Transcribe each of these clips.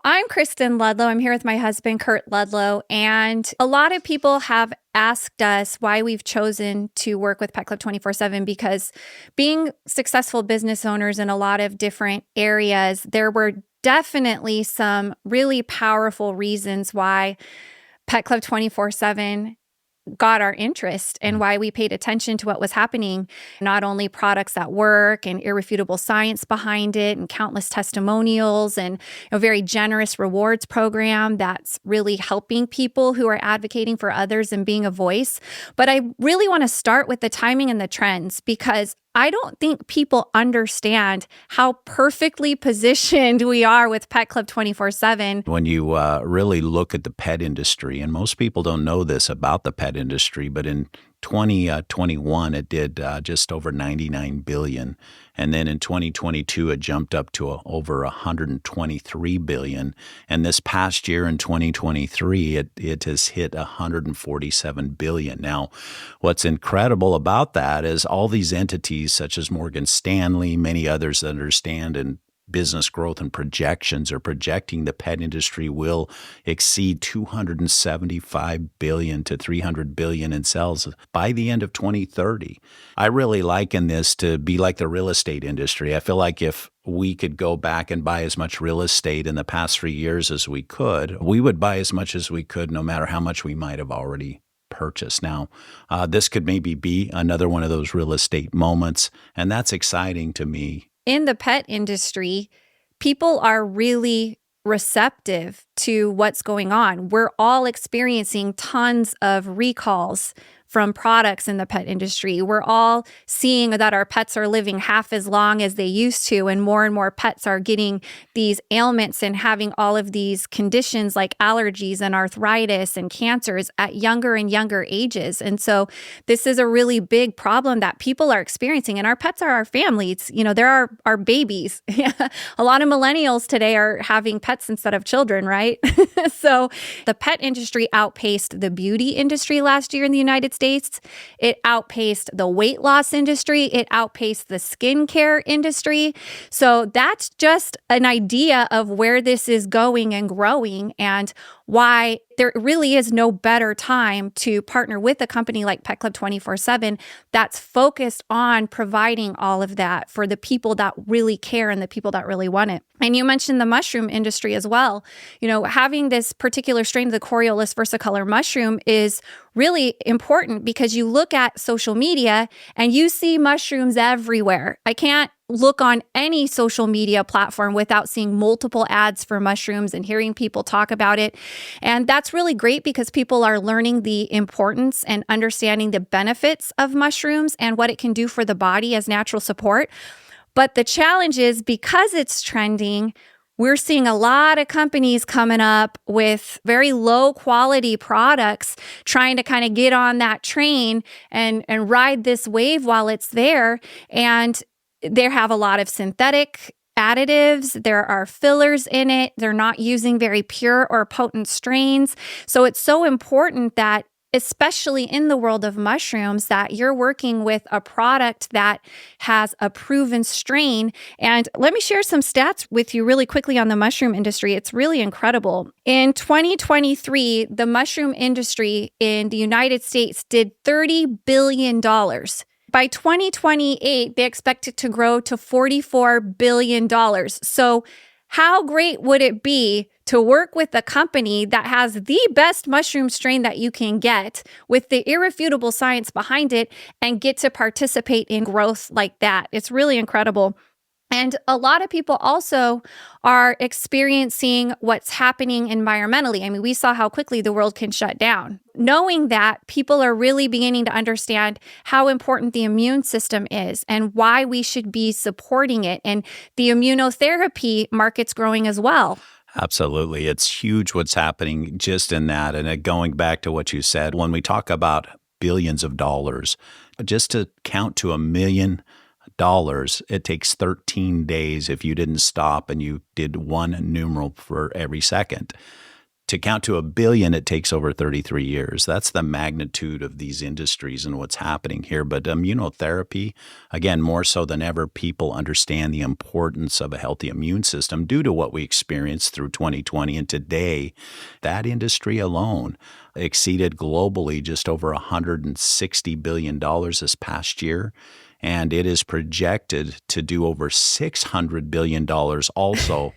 I'm Cristin Ludlow. I'm here with my husband, Kurt Ludlow. And a lot of people have asked us why we've chosen to work with Pet Club 24/7 because being successful business owners in a lot of different areas, there were definitely some really powerful reasons why Pet Club 24/7 got our interest and why we paid attention to what was happening. Not only products that work and irrefutable science behind it and countless testimonials and a very generous rewards program that's really helping people who are advocating for others and being a voice. But I really want to start with the timing and the trends because I don't think people understand how perfectly positioned we are with Pet Club 24/7. When you really look at the pet industry, and most people don't know this about the pet industry, but in 2021, it did just over 99 billion. And then in 2022, it jumped up to over 123 billion. And this past year in 2023, it has hit 147 billion. Now, what's incredible about that is all these entities such as Morgan Stanley, many others that understand and business growth and projections are projecting the pet industry will exceed 275 billion to 300 billion in sales by the end of 2030. I really liken this to be like the real estate industry. I feel like if we could go back and buy as much real estate in the past 3 years as we could, we would buy as much as we could no matter how much we might have already purchased. Now, this could maybe be another one of those real estate moments, and that's exciting to me. In the pet industry, people are really receptive to what's going on. We're all experiencing tons of recalls from products in the pet industry. We're all seeing that our pets are living half as long as they used to, and more pets are getting these ailments and having all of these conditions like allergies and arthritis and cancers at younger and younger ages. And so this is a really big problem that people are experiencing, and our pets are our families. You know, they're our babies. A lot of millennials today are having pets instead of children, right? So the pet industry outpaced the beauty industry last year in the United States. It outpaced the weight loss industry. It outpaced the skincare industry. So that's just an idea of where this is going and growing and why there really is no better time to partner with a company like Pet Club 24/7 that's focused on providing all of that for the people that really care and the people that really want it. And you mentioned the mushroom industry as well. You know, having this particular strain of the Coriolis versicolor mushroom is really important because you look at social media and you see mushrooms everywhere. I can't look on any social media platform without seeing multiple ads for mushrooms and hearing people talk about it. And that's really great because people are learning the importance and understanding the benefits of mushrooms and what it can do for the body as natural support. But the challenge is because it's trending, we're seeing a lot of companies coming up with very low quality products, trying to kind of get on that train and ride this wave while it's there. And they have a lot of synthetic additives. There are fillers in it. They're not using very pure or potent strains. So it's so important that, especially in the world of mushrooms, that you're working with a product that has a proven strain. And let me share some stats with you really quickly on the mushroom industry. It's really incredible. In 2023, the mushroom industry in the United States did $30 billion. By 2028, they expect it to grow to $44 billion. So how great would it be to work with a company that has the best mushroom strain that you can get with the irrefutable science behind it and get to participate in growth like that? It's really incredible. And a lot of people also are experiencing what's happening environmentally. I mean, we saw how quickly the world can shut down. Knowing that, people are really beginning to understand how important the immune system is and why we should be supporting it. And the immunotherapy market's growing as well. Absolutely. It's huge what's happening just in that. And going back to what you said, when we talk about billions of dollars, just to count to $1 million, it takes 13 days if you didn't stop and you did one numeral for every second. to count to 1 billion, it takes over 33 years. That's the magnitude of these industries and what's happening here. But immunotherapy, again, more so than ever, people understand the importance of a healthy immune system due to what we experienced through 2020. And today, that industry alone exceeded globally just over $160 billion this past year. And it is projected to do over $600 billion also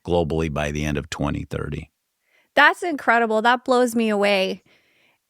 globally by the end of 2030. That's incredible. That blows me away.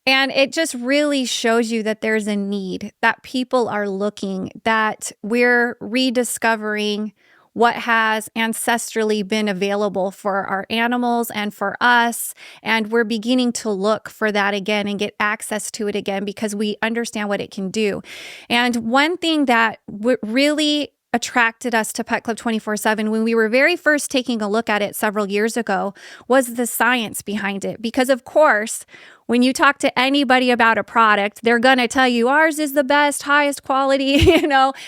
And it just really shows you that there's a need, that people are looking, that we're rediscovering what has ancestrally been available for our animals and for us. And we're beginning to look for that again and get access to it again because we understand what it can do. And one thing that really attracted us to Pet Club 24/7 when we were very first taking a look at it several years ago was the science behind it. Because of course, when you talk to anybody about a product, they're going to tell you ours is the best, highest quality,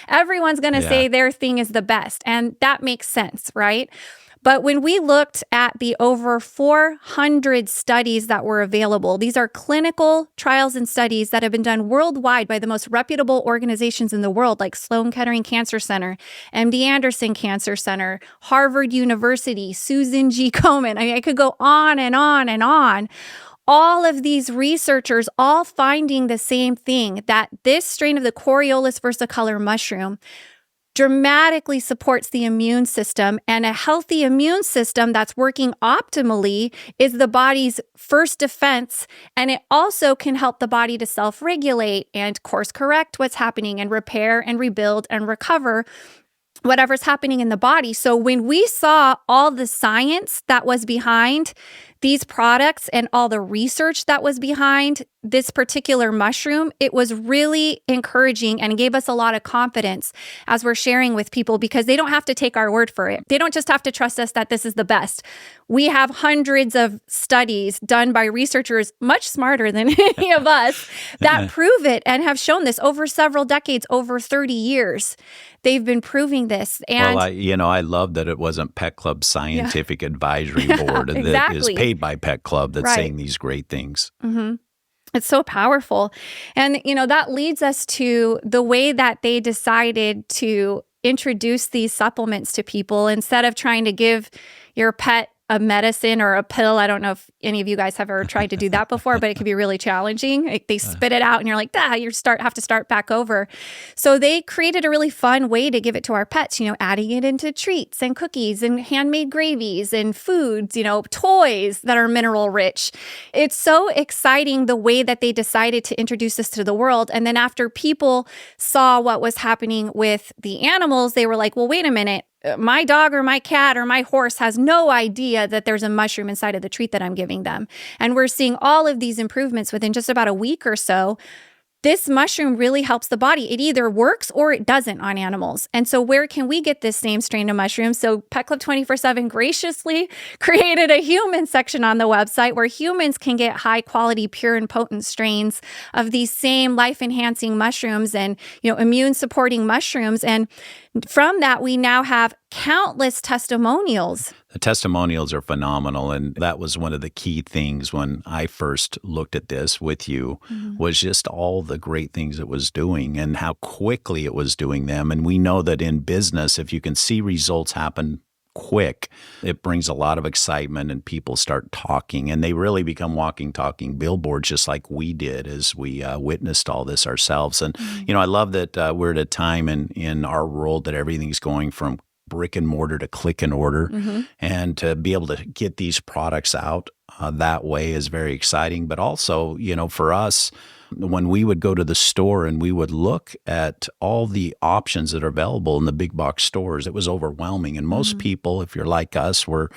everyone's going to say their thing is the best. And that makes sense, right? But when we looked at the over 400 studies that were available, these are clinical trials and studies that have been done worldwide by the most reputable organizations in the world, like Sloan Kettering Cancer Center, MD Anderson Cancer Center, Harvard University, Susan G. Komen. I could go on and on and on. All of these researchers all finding the same thing, that this strain of the Coriolis versicolor mushroom dramatically supports the immune system, and a healthy immune system that's working optimally is the body's first defense, and it also can help the body to self-regulate and course correct what's happening and repair and rebuild and recover whatever's happening in the body. So when we saw all the science that was behind these products and all the research that was behind this particular mushroom, it was really encouraging and gave us a lot of confidence as we're sharing with people, because they don't have to take our word for it. They don't just have to trust us that this is the best. We have hundreds of studies done by researchers much smarter than any of us that prove it and have shown this over several decades, over 30 years. They've been proving this. And I love that it wasn't Pet Club Scientific Advisory Board that is paid by Pet Club that's saying these great things. Mm-hmm. It's so powerful. And, that leads us to the way that they decided to introduce these supplements to people. Instead of trying to give your pet a medicine or a pill. I don't know if any of you guys have ever tried to do that before, but it can be really challenging. Like they spit it out and you're like, you have to start back over. So they created a really fun way to give it to our pets, adding it into treats and cookies and handmade gravies and foods, toys that are mineral rich. It's so exciting the way that they decided to introduce this to the world. And then after people saw what was happening with the animals, they were like, well, wait a minute. My dog or my cat or my horse has no idea that there's a mushroom inside of the treat that I'm giving them. And we're seeing all of these improvements within just about a week or so. This mushroom really helps the body. It either works or it doesn't on animals. And so where can we get this same strain of mushrooms? So Pet Club 24/7 graciously created a human section on the website where humans can get high quality, pure and potent strains of these same life-enhancing mushrooms and, immune supporting mushrooms. And from that, we now have countless testimonials. The testimonials are phenomenal. And that was one of the key things when I first looked at this with you, was just all the great things it was doing and how quickly it was doing them. And we know that in business, if you can see results happen quick, it brings a lot of excitement and people start talking, and they really become walking, talking billboards, just like we did as we witnessed all this ourselves. And, I love that we're at a time in our world that everything's going from brick and mortar to click and order, and to be able to get these products out that way is very exciting. But also, for us, when we would go to the store and we would look at all the options that are available in the big box stores, it was overwhelming. And most people, if you're like us, were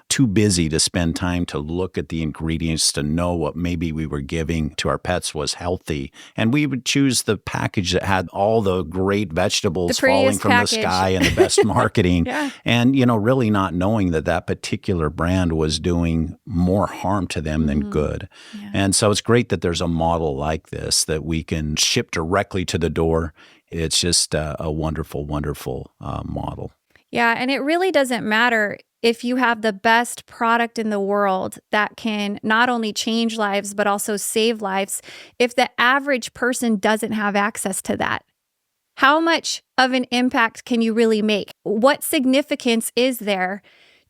too busy to spend time to look at the ingredients to know what maybe we were giving to our pets was healthy. And we would choose the package that had all the great vegetables falling from the sky and the best marketing. And, really not knowing that particular brand was doing more harm to them than good. And so it's great that there's a model like this that we can ship directly to the door. It's just a wonderful, wonderful model. Yeah, and it really doesn't matter if you have the best product in the world that can not only change lives, but also save lives, if the average person doesn't have access to that? How much of an impact can you really make? What significance is there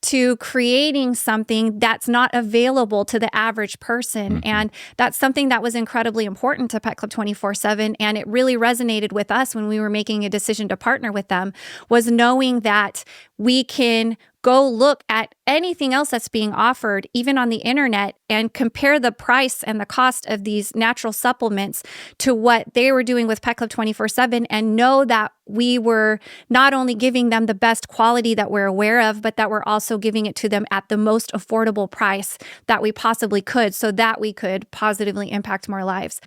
to creating something that's not available to the average person? Mm-hmm. And that's something that was incredibly important to Pet Club 24/7. And it really resonated with us when we were making a decision to partner with them, was knowing that we can go look at anything else that's being offered, even on the internet, and compare the price and the cost of these natural supplements to what they were doing with Pet Club 24/7, and know that we were not only giving them the best quality that we're aware of, but that we're also giving it to them at the most affordable price that we possibly could, so that we could positively impact more lives.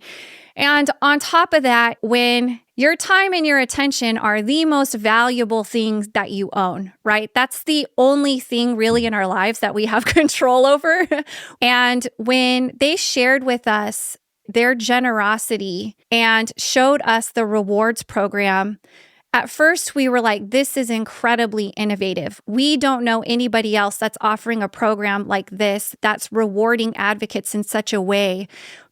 And on top of that, when your time and your attention are the most valuable things that you own, right? That's the only thing really in our lives that we have control over. And when they shared with us their generosity and showed us the rewards program, at first, we were like, this is incredibly innovative. We don't know anybody else that's offering a program like this that's rewarding advocates in such a way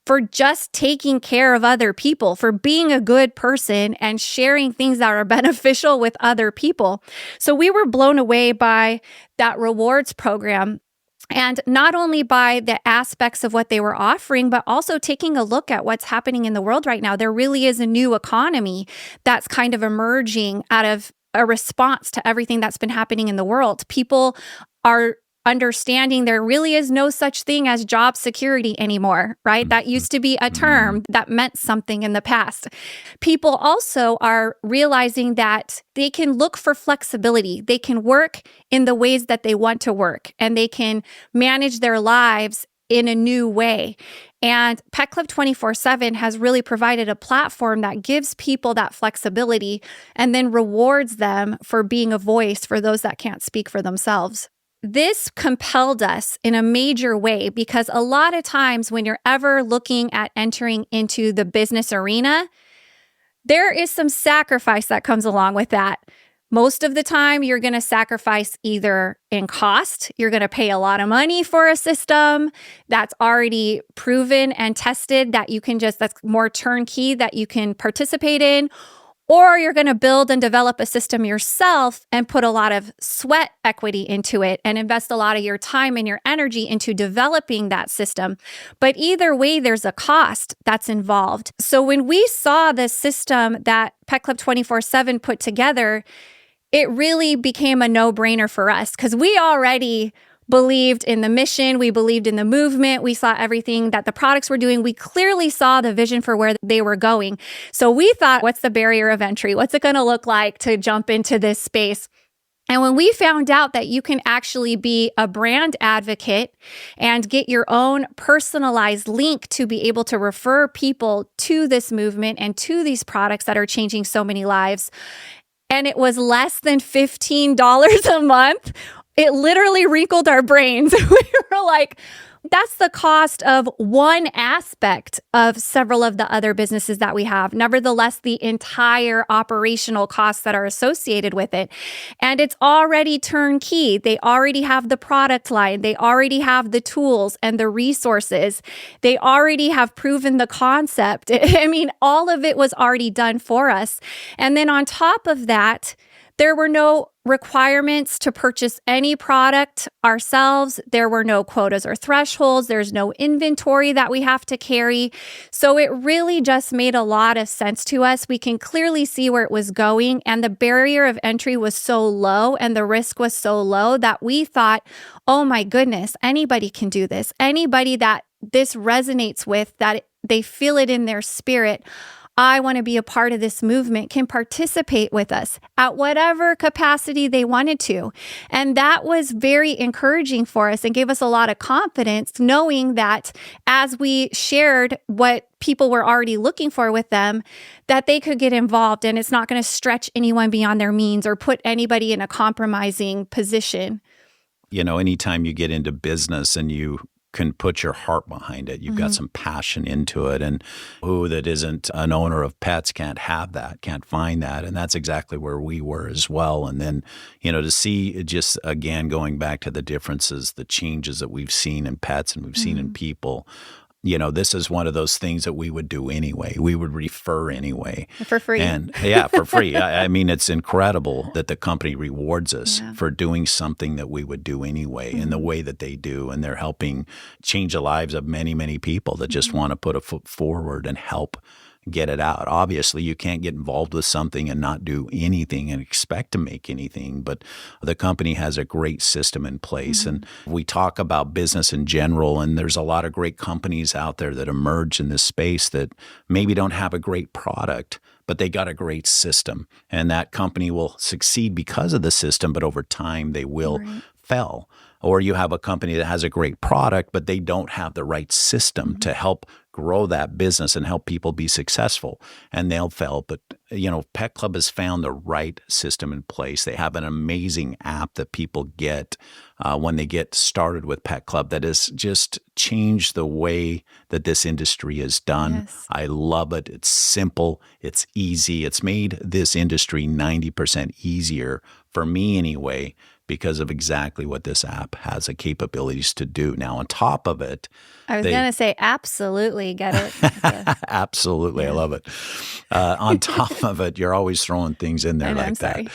for just taking care of other people, for being a good person and sharing things that are beneficial with other people. So we were blown away by that rewards program. And not only by the aspects of what they were offering, but also taking a look at what's happening in the world right now. There really is a new economy that's kind of emerging out of a response to everything that's been happening in the world. People are understanding there really is no such thing as job security anymore, right? That used to be a term that meant something in the past. People also are realizing that they can look for flexibility. They can work in the ways that they want to work, and they can manage their lives in a new way. And Pet Club 24/7 has really provided a platform that gives people that flexibility and then rewards them for being a voice for those that can't speak for themselves. This compelled us in a major way, because a lot of times when you're ever looking at entering into the business arena, there is some sacrifice that comes along with that. Most of the time, you're going to sacrifice either in cost, you're going to pay a lot of money for a system that's already proven and tested that you can that's more turnkey that you can participate in, or you're going to build and develop a system yourself and put a lot of sweat equity into it and invest a lot of your time and your energy into developing that system. But either way, there's a cost that's involved. So when we saw the system that Pet Club 24/7 put together, it really became a no-brainer for us, because we already believed in the mission. We believed in the movement. We saw everything that the products were doing. We clearly saw the vision for where they were going. So we thought, what's the barrier of entry? What's it going to look like to jump into this space? And when we found out that you can actually be a brand advocate and get your own personalized link to be able to refer people to this movement and to these products that are changing so many lives, and it was less than $15 a month, it literally wrinkled our brains. We were like, that's the cost of one aspect of several of the other businesses that we have. Nevertheless, the entire operational costs that are associated with it. And it's already turnkey. They already have the product line. They already have the tools and the resources. They already have proven the concept. I mean, all of it was already done for us. And then on top of that, there were no requirements to purchase any product ourselves. There were no quotas or thresholds. There's no inventory that we have to carry. So it really just made a lot of sense to us. We can clearly see where it was going, and the barrier of entry was so low and the risk was so low that we thought, oh my goodness, anybody can do this. Anybody that this resonates with, that they feel it in their spirit, I want to be a part of this movement, can participate with us at whatever capacity they wanted to. And that was very encouraging for us and gave us a lot of confidence, knowing that as we shared what people were already looking for with them, that they could get involved, and it's not going to stretch anyone beyond their means or put anybody in a compromising position. You know, anytime you get into business and you can put your heart behind it. You've got some passion into it. And who that isn't an owner of pets can't have that, can't find that. And that's exactly where we were as well. And then, to see just, again, going back to the differences, the changes that we've seen in pets and we've seen in people. This is one of those things that we would do anyway. We would refer anyway. For free. And for free. I mean, it's incredible that the company rewards us for doing something that we would do anyway in the way that they do. And they're helping change the lives of many, many people that just want to put a foot forward and help get it out. Obviously, you can't get involved with something and not do anything and expect to make anything, but the company has a great system in place. And we talk about business in general, and there's a lot of great companies out there that emerge in this space that maybe don't have a great product, but they got a great system. And that company will succeed because of the system, but over time they will fail. Or you have a company that has a great product, but they don't have the right system to help grow that business and help people be successful, and they'll fail. But, Pet Club has found the right system in place. They have an amazing app that people get when they get started with Pet Club that has just changed the way that this industry is done. Yes. I love it. It's simple. It's easy. It's made this industry 90% easier for me anyway, because of exactly what this app has the capabilities to do. Now, on top of it, I was going to say, absolutely get it. Absolutely. I love it. On top of it, you're always throwing things in there like that.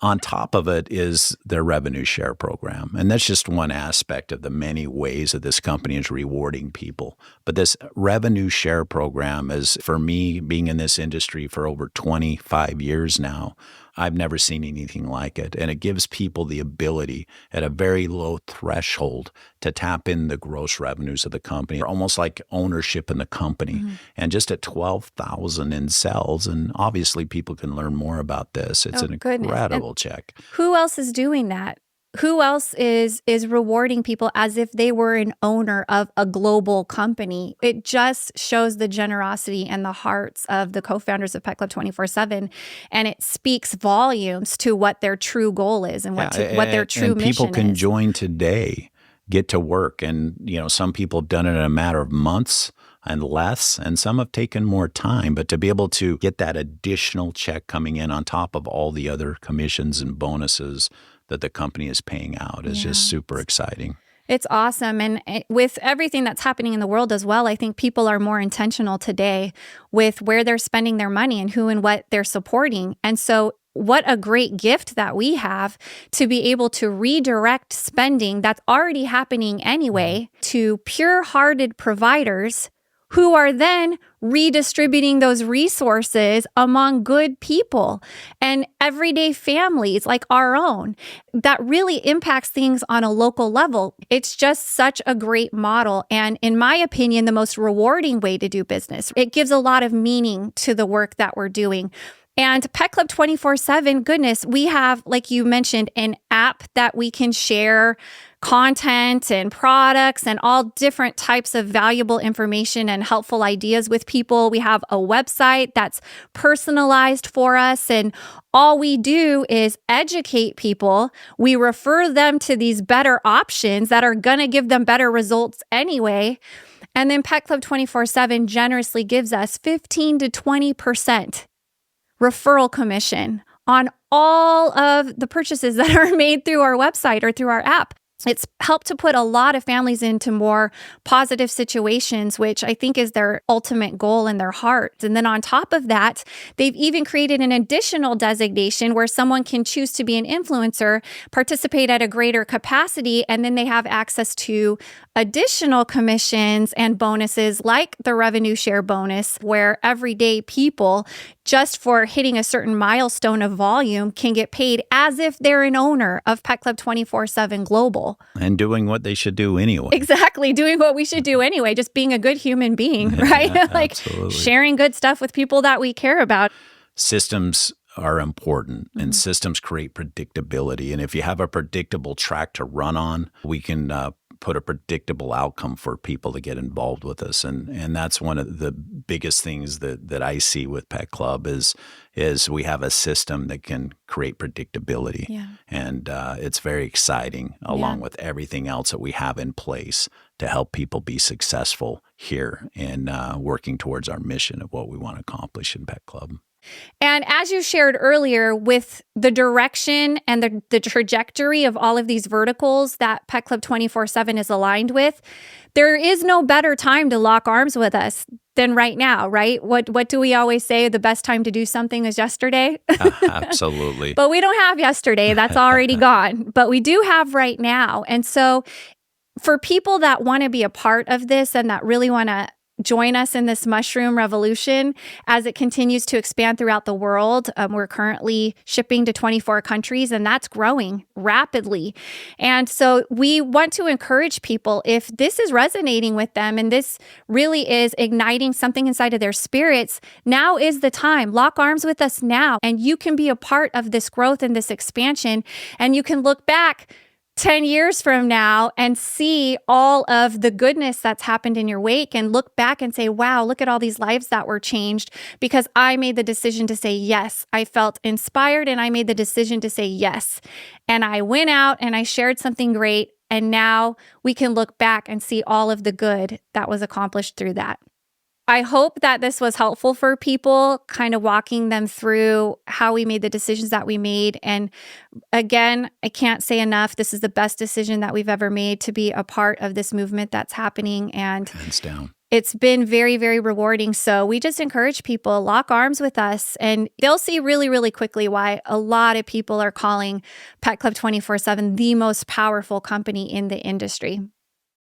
On top of it is their revenue share program. And that's just one aspect of the many ways that this company is rewarding people. But this revenue share program is, for me, being in this industry for over 25 years now, I've never seen anything like it. And it gives people the ability at a very low threshold to tap in the gross revenues of the company, almost like ownership in the company. And just at 12,000 in cells, and obviously people can learn more about this. It's an incredible check. Who else is doing that? Who else is rewarding people as if they were an owner of a global company? It just shows the generosity and the hearts of the co-founders of Pet Club 24/7, and it speaks volumes to what their true goal is and what their true mission is. People can join today, get to work, and some people have done it in a matter of months and less, and some have taken more time. But to be able to get that additional check coming in on top of all the other commissions and bonuses that the company is paying out is just super exciting. It's awesome. And with everything that's happening in the world as well, I think people are more intentional today with where they're spending their money and who and what they're supporting. And so what a great gift that we have to be able to redirect spending that's already happening anyway to pure-hearted providers who are then redistributing those resources among good people and everyday families like our own. That really impacts things on a local level. It's just such a great model. And in my opinion, the most rewarding way to do business. It gives a lot of meaning to the work that we're doing. And Pet Club 24/7, goodness, we have, like you mentioned, an app that we can share content and products and all different types of valuable information and helpful ideas with people. We have a website that's personalized for us, and all we do is educate people. We refer them to these better options that are going to give them better results anyway. And then Pet Club 24/7 generously gives us 15 to 20% referral commission on all of the purchases that are made through our website or through our app. It's helped to put a lot of families into more positive situations, which I think is their ultimate goal in their hearts. And then on top of that, they've even created an additional designation where someone can choose to be an influencer, participate at a greater capacity, and then they have access to additional commissions and bonuses like the revenue share bonus, where everyday people, just for hitting a certain milestone of volume, can get paid as if they're an owner of Pet Club 24/7 Global. And doing what they should do anyway. Exactly. Doing what we should do anyway. Just being a good human being, right? Like Absolutely. Sharing good stuff with people that we care about. Systems are important, and systems create predictability. And if you have a predictable track to run on, we can put a predictable outcome for people to get involved with us. And that's one of the biggest things that I see with Pet Club is we have a system that can create predictability. Yeah. And it's very exciting, along with everything else that we have in place to help people be successful here in working towards our mission of what we want to accomplish in Pet Club. And as you shared earlier, with the direction and the trajectory of all of these verticals that Pet Club 24/7 is aligned with, there is no better time to lock arms with us than right now, right? What do we always say? The best time to do something is yesterday. Absolutely. But we don't have yesterday. That's already gone. But we do have right now. And so for people that want to be a part of this and that really want to join us in this mushroom revolution as it continues to expand throughout the world. We're currently shipping to 24 countries, and that's growing rapidly. And so we want to encourage people, if this is resonating with them and this really is igniting something inside of their spirits, now is the time. Lock arms with us now, and you can be a part of this growth and this expansion, and you can look back 10 years from now and see all of the goodness that's happened in your wake and look back and say, wow, look at all these lives that were changed because I made the decision to say yes. I felt inspired and I made the decision to say yes. And I went out and I shared something great. And now we can look back and see all of the good that was accomplished through that. I hope that this was helpful for people, kind of walking them through how we made the decisions that we made. And again, I can't say enough, this is the best decision that we've ever made to be a part of this movement that's happening. And hands down, it's been very, very rewarding. So we just encourage people, lock arms with us, and they'll see really, really quickly why a lot of people are calling Pet Club 24/7 the most powerful company in the industry.